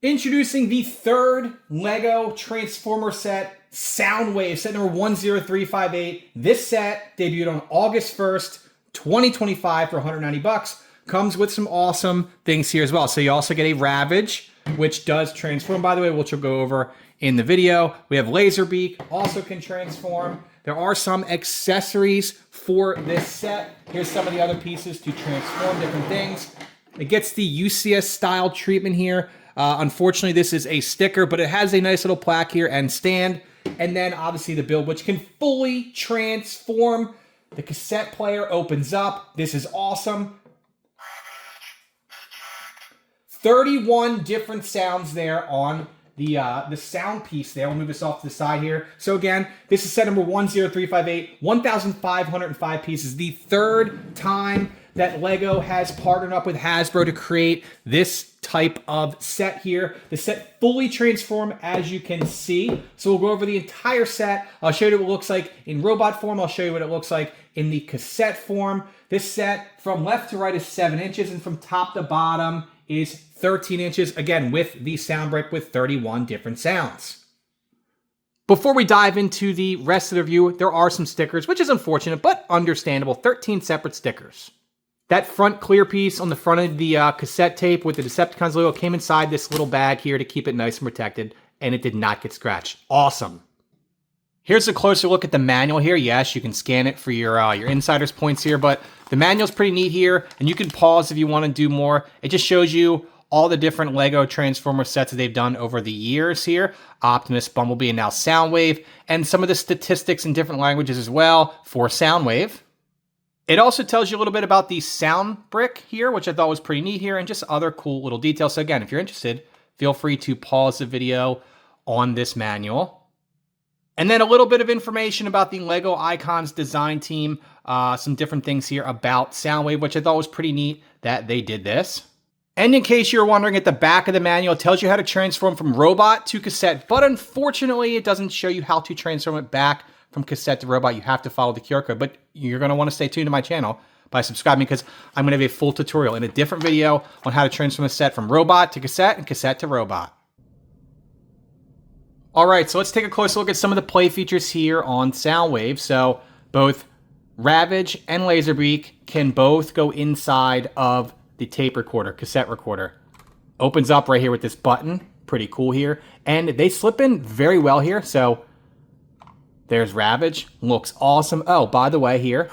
Introducing the third LEGO Transformer set, Soundwave, set number 10358. This set debuted on August 1st, 2025 for 190 bucks. Comes with some awesome things here as well. So you also get a Ravage, which does transform, by the way, which we'll go over in the video. We have Laserbeak, also can transform. There are some accessories for this set. Here's some of the other pieces to transform different things. It gets the UCS style treatment here. Unfortunately, this is a sticker, but it has a nice little plaque here and stand. And then obviously the build, which can fully transform. The cassette player opens up. This is awesome. 31 different sounds there on the sound piece there. We'll move this off to the side here. So again, this is set number 10358, 1,505 pieces. The third time that LEGO has partnered up with Hasbro to create this type of set here. The set fully transformed, as you can see. So we'll go over the entire set. I'll show you what it looks like in robot form. I'll show you what it looks like in the cassette form. This set from left to right is 7 inches, and from top to bottom is 13 inches, again, with the sound brick with 31 different sounds. Before we dive into the rest of the review, there are some stickers, which is unfortunate, but understandable. 13 separate stickers. That front clear piece on the front of the cassette tape with the Decepticons logo came inside this little bag here to keep it nice and protected, and it did not get scratched. Awesome. Here's a closer look at the manual here. Yes, you can scan it for your insider's points here, but the manual's pretty neat here, and you can pause if you want to do more. It just shows you all the different LEGO Transformer sets that they've done over the years here. Optimus, Bumblebee, and now Soundwave, and some of the statistics in different languages as well for Soundwave. It also tells you a little bit about the sound brick here, which I thought was pretty neat here, and just other cool little details. So again, if you're interested, feel free to pause the video on this manual. And then a little bit of information about the LEGO Icons design team. Some different things here about Soundwave, which I thought was pretty neat that they did this. And in case you're wondering, at the back of the manual, it tells you how to transform from robot to cassette, but unfortunately, it doesn't show you how to transform it back from cassette to robot. You have to follow the QR code, but you're going to want to stay tuned to my channel by subscribing, because I'm going to have a full tutorial in a different video on how to transform a set from robot to cassette and cassette to robot. All right, so let's take a closer look at some of the play features here on Soundwave. So both Ravage and Laserbeak can both go inside of the tape recorder, cassette recorder. Opens up right here with this button. Pretty cool here. And they slip in very well here. So there's Ravage. Looks awesome. Oh, by the way here,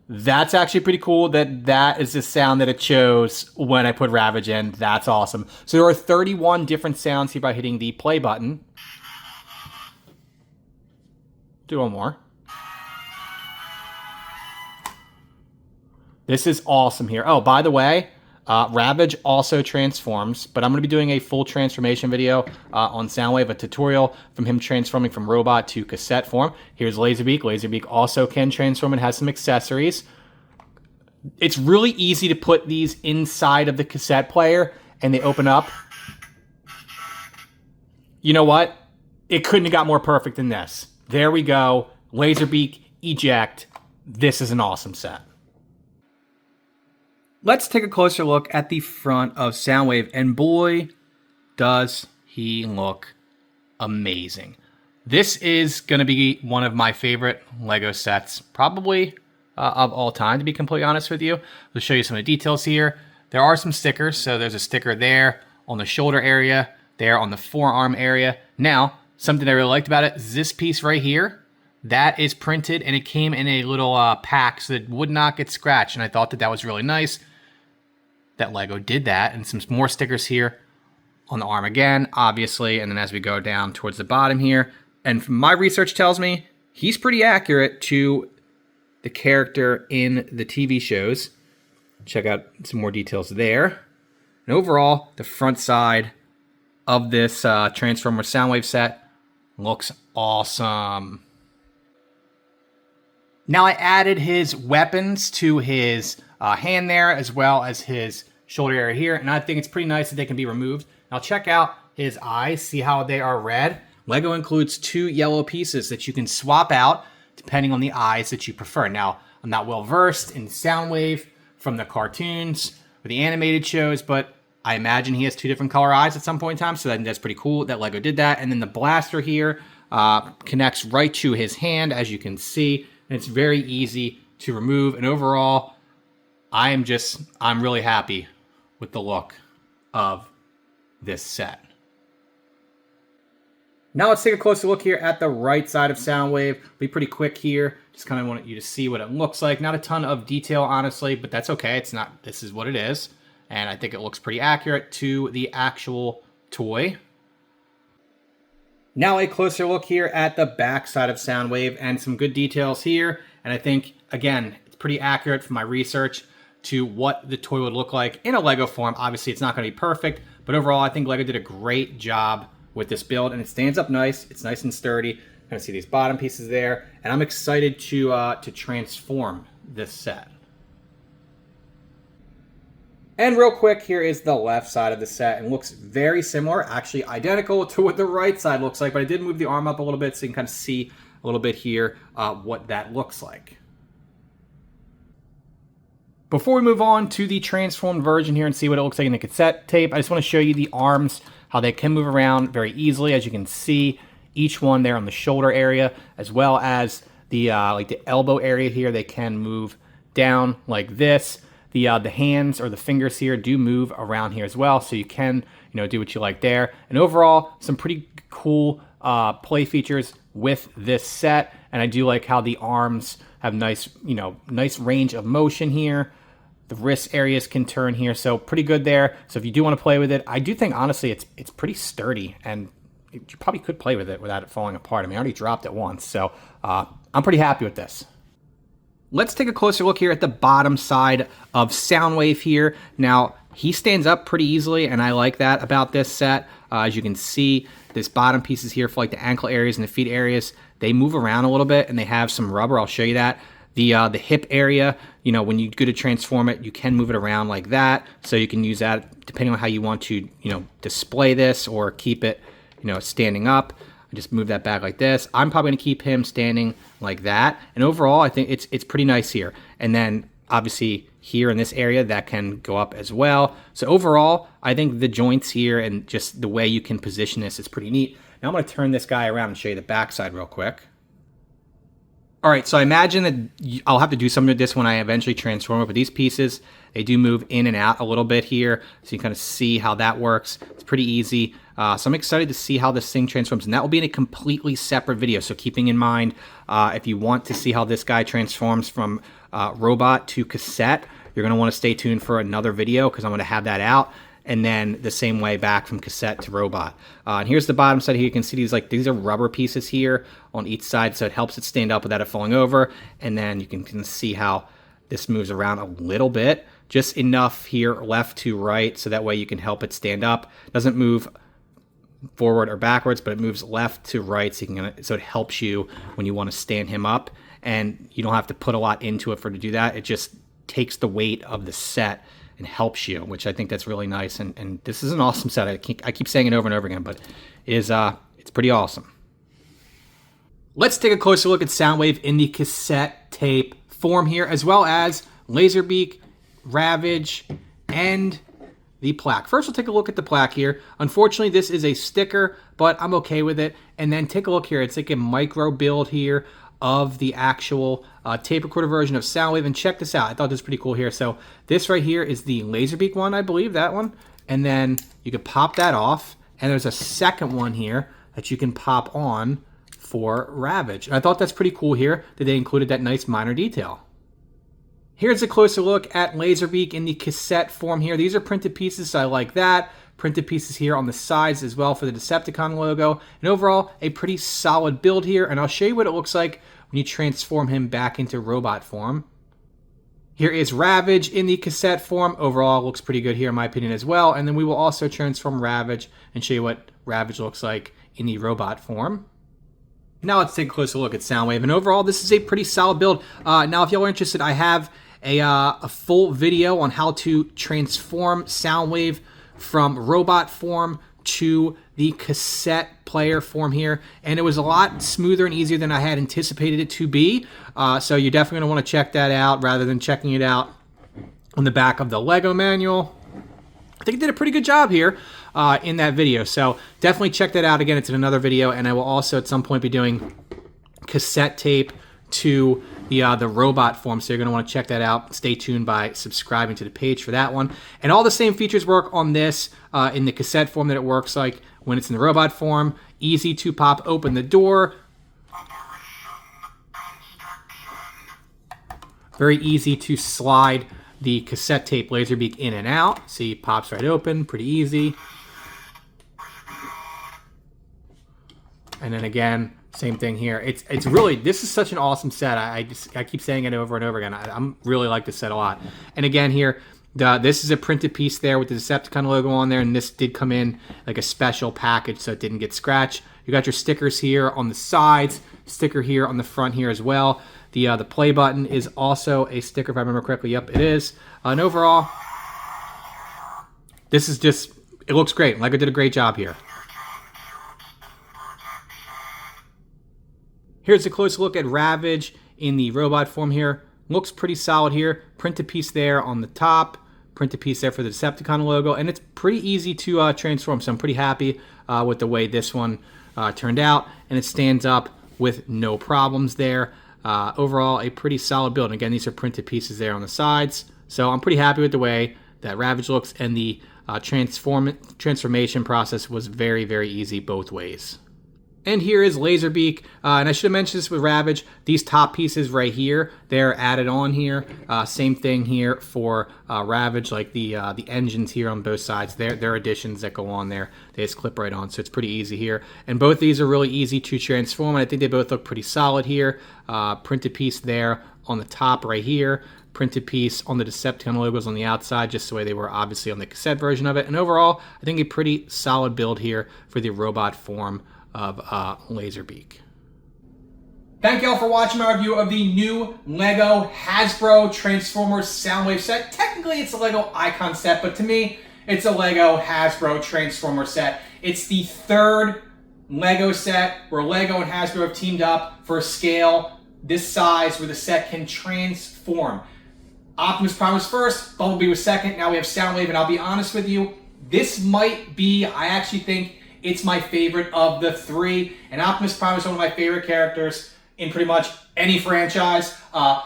that's actually pretty cool that is the sound that it chose when I put Ravage in. That's awesome. So there are 31 different sounds here by hitting the play button. Do one more. This is awesome here. Oh, by the way, Ravage also transforms, but I'm going to be doing a full transformation video on Soundwave, a tutorial from him transforming from robot to cassette form. Here's Laserbeak. Laserbeak also can transform and has some accessories. It's really easy to put these inside of the cassette player, and they open up. You know what? It couldn't have got more perfect than this. There we go. Laserbeak, eject. This is an awesome set. Let's take a closer look at the front of Soundwave, and boy, does he look amazing. This is going to be one of my favorite LEGO sets, probably of all time, to be completely honest with you. I'll show you some of the details here. There are some stickers, so there's a sticker there on the shoulder area, there on the forearm area. Now, something I really liked about it is this piece right here. That is printed, and it came in a little pack so that it would not get scratched, and I thought that that was really nice that LEGO did that. And some more stickers here on the arm again, obviously, and then as we go down towards the bottom here, and my research tells me he's pretty accurate to the character in the TV shows. Check out some more details there. And overall, the front side of this Transformers Soundwave set looks awesome. Now I added his weapons to his hand there, as well as his shoulder area here, and I think it's pretty nice that they can be removed. Now check out his eyes, see how they are red? LEGO includes 2 yellow pieces that you can swap out depending on the eyes that you prefer. Now, I'm not well versed in Soundwave from the cartoons or the animated shows, but I imagine he has 2 different color eyes at some point in time, so that's pretty cool that LEGO did that. And then the blaster here connects right to his hand, as you can see, and it's very easy to remove. And overall, I'm really happy with the look of this set. Now let's take a closer look here at the right side of Soundwave. Be pretty quick here. Just kind of want you to see what it looks like. Not a ton of detail, honestly, but that's okay. It's not, this is what it is. And I think it looks pretty accurate to the actual toy. Now a closer look here at the back side of Soundwave and some good details here. And I think, again, it's pretty accurate from my research to what the toy would look like in a Lego form. Obviously, it's not going to be perfect, but overall, I think Lego did a great job with this build, and it stands up nice. It's nice and sturdy. Kind of see these bottom pieces there, and I'm excited to transform this set. And real quick, here is the left side of the set, and looks very similar, actually identical to what the right side looks like, but I did move the arm up a little bit so you can kind of see a little bit here what that looks like. Before we move on to the transformed version here and see what it looks like in the cassette tape, I just want to show you the arms, how they can move around very easily. As you can see, each one there on the shoulder area, as well as the like the elbow area here, they can move down like this. The hands or the fingers here do move around here as well, so you can do what you like there. And overall, some pretty cool play features with this set. And I do like how the arms have nice range of motion here. The wrist areas can turn here, so pretty good there. So if you do want to play with it, I do think, honestly, it's pretty sturdy, and you probably could play with it without it falling apart. I mean, I already dropped it once, so I'm pretty happy with this. Let's take a closer look here at the bottom side of Soundwave here. Now, he stands up pretty easily, and I like that about this set. As you can see, this bottom pieces here for like the ankle areas and the feet areas, they move around a little bit, and they have some rubber. I'll show you that. The hip area, when you go to transform it, you can move it around like that. So you can use that depending on how you want to, display this or keep it, standing up. I just move that back like this. I'm probably going to keep him standing like that. And overall, I think it's pretty nice here. And then obviously here in this area, that can go up as well. So overall, I think the joints here and just the way you can position this is pretty neat. Now I'm going to turn this guy around and show you the backside real quick. All right, so I imagine that I'll have to do something with this when I eventually transform it, but these pieces, they do move in and out a little bit here, so you kind of see how that works. It's pretty easy. So I'm excited to see how this thing transforms, and that will be in a completely separate video. So keeping in mind, if you want to see how this guy transforms from robot to cassette, you're going to want to stay tuned for another video because I'm going to have that out. And then the same way back from cassette to robot. And here's the bottom side here. You can see these are rubber pieces here on each side, so it helps it stand up without it falling over. And then you can see how this moves around a little bit, just enough here left to right, so that way you can help it stand up. It doesn't move forward or backwards, but it moves left to right, so it helps you when you want to stand him up. And you don't have to put a lot into it to do that. It just takes the weight of the set and helps you, which I think that's really nice. And this is an awesome set. I keep saying it over and over again, but it's pretty awesome. Let's take a closer look at Soundwave in the cassette tape form here, as well as Laserbeak, Ravage, and the plaque. First, we'll take a look at the plaque here. Unfortunately, this is a sticker, but I'm okay with it. And then take a look here. It's like a micro build here of the actual tape recorder version of Soundwave. And check this out. I thought this was pretty cool here. So this right here is the Laserbeak one, I believe, that one. And then you can pop that off. And there's a second one here that you can pop on for Ravage. And I thought that's pretty cool here that they included that nice minor detail. Here's a closer look at Laserbeak in the cassette form here. These are printed pieces, so I like that. Printed pieces here on the sides as well for the Decepticon logo. And overall, a pretty solid build here. And I'll show you what it looks like when you transform him back into robot form. Here is Ravage in the cassette form. Overall, looks pretty good here in my opinion as well. And then we will also transform Ravage and show you what Ravage looks like in the robot form. Now let's take a closer look at Soundwave. And overall, this is a pretty solid build. Now, if y'all are interested, I have a full video on how to transform Soundwave from robot form to the cassette player form here, and it was a lot smoother and easier than I had anticipated it to be. So you're definitely going to want to check that out rather than checking it out on the back of the Lego manual. I think I did a pretty good job here in that video. So definitely check that out. Again, it's in another video, and I will also at some point be doing cassette tape to the robot form, so you're going to want to check that out. Stay tuned by subscribing to the page for that one. And all the same features work on this in the cassette form that it works like when it's in the robot form. Easy to pop open the door. Very easy to slide the cassette tape Laserbeak in and out. See, pops right open, pretty easy. And then again, same thing here. It's really, this is such an awesome set. I keep saying it over and over again. I'm really like this set a lot. And again here, this is a printed piece there with the Decepticon logo on there, and this did come in like a special package so it didn't get scratched. You got your stickers here on the sides, sticker here on the front here as well. The play button is also a sticker if I remember correctly. Yep, it is. And overall, this is just, it looks great. Lego did a great job here. Here's a close look at Ravage in the robot form here. Looks pretty solid here. Printed piece there on the top. Printed piece there for the Decepticon logo. And it's pretty easy to transform. So I'm pretty happy with the way this one turned out. And it stands up with no problems there. Overall, a pretty solid build. And again, these are printed pieces there on the sides. So I'm pretty happy with the way that Ravage looks. And the transformation process was very, very easy both ways. And here is Laserbeak, and I should have mentioned this with Ravage. These top pieces right here, they're added on here. Same thing here for Ravage, like the engines here on both sides. They're additions that go on there. They just clip right on, so it's pretty easy here. And both these are really easy to transform, and I think they both look pretty solid here. Printed piece there on the top right here. Printed piece on the Decepticon logos on the outside, just the way they were obviously on the cassette version of it. And overall, I think a pretty solid build here for the robot form of Laserbeak. Thank you all for watching my review of the new Lego Hasbro Transformers Soundwave set. Technically it's a Lego Icon set, but to me it's a Lego Hasbro Transformer set. It's the third Lego set where Lego and Hasbro have teamed up for a scale this size where the set can transform. Optimus Prime was first, Bumblebee was second, now we have Soundwave, and I'll be honest with you, this might be, I actually think, it's my favorite of the three, and Optimus Prime is one of my favorite characters in pretty much any franchise.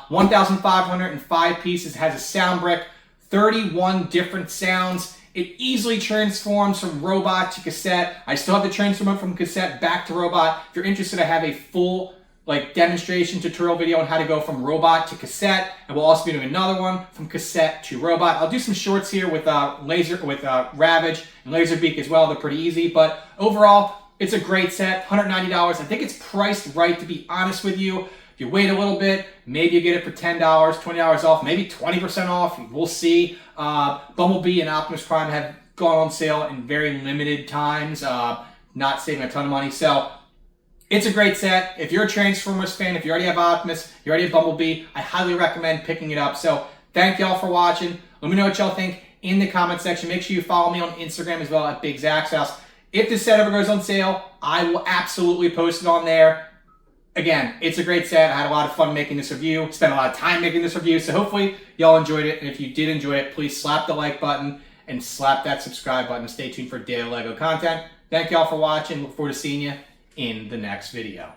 1,505 pieces, has a sound brick, 31 different sounds. It easily transforms from robot to cassette. I still have to transform it from cassette back to robot. If you're interested, I have a full demonstration tutorial video on how to go from robot to cassette, and we'll also be doing another one from cassette to robot. I'll do some shorts here with Ravage and Laserbeak as well. They're pretty easy, but overall, it's a great set. $190. I think it's priced right, to be honest with you. If you wait a little bit, maybe you get it for $10, $20 off, maybe 20% off. We'll see. Bumblebee and Optimus Prime have gone on sale in very limited times, not saving a ton of money. So it's a great set. If you're a Transformers fan, if you already have Optimus, you already have Bumblebee, I highly recommend picking it up. So thank y'all for watching. Let me know what y'all think in the comment section. Make sure you follow me on Instagram as well at Big Zach's House. If this set ever goes on sale, I will absolutely post it on there. Again, it's a great set. I had a lot of fun making this review. Spent a lot of time making this review. So hopefully y'all enjoyed it. And if you did enjoy it, please slap the like button and slap that subscribe button. Stay tuned for daily Lego content. Thank y'all for watching. Look forward to seeing you in the next video.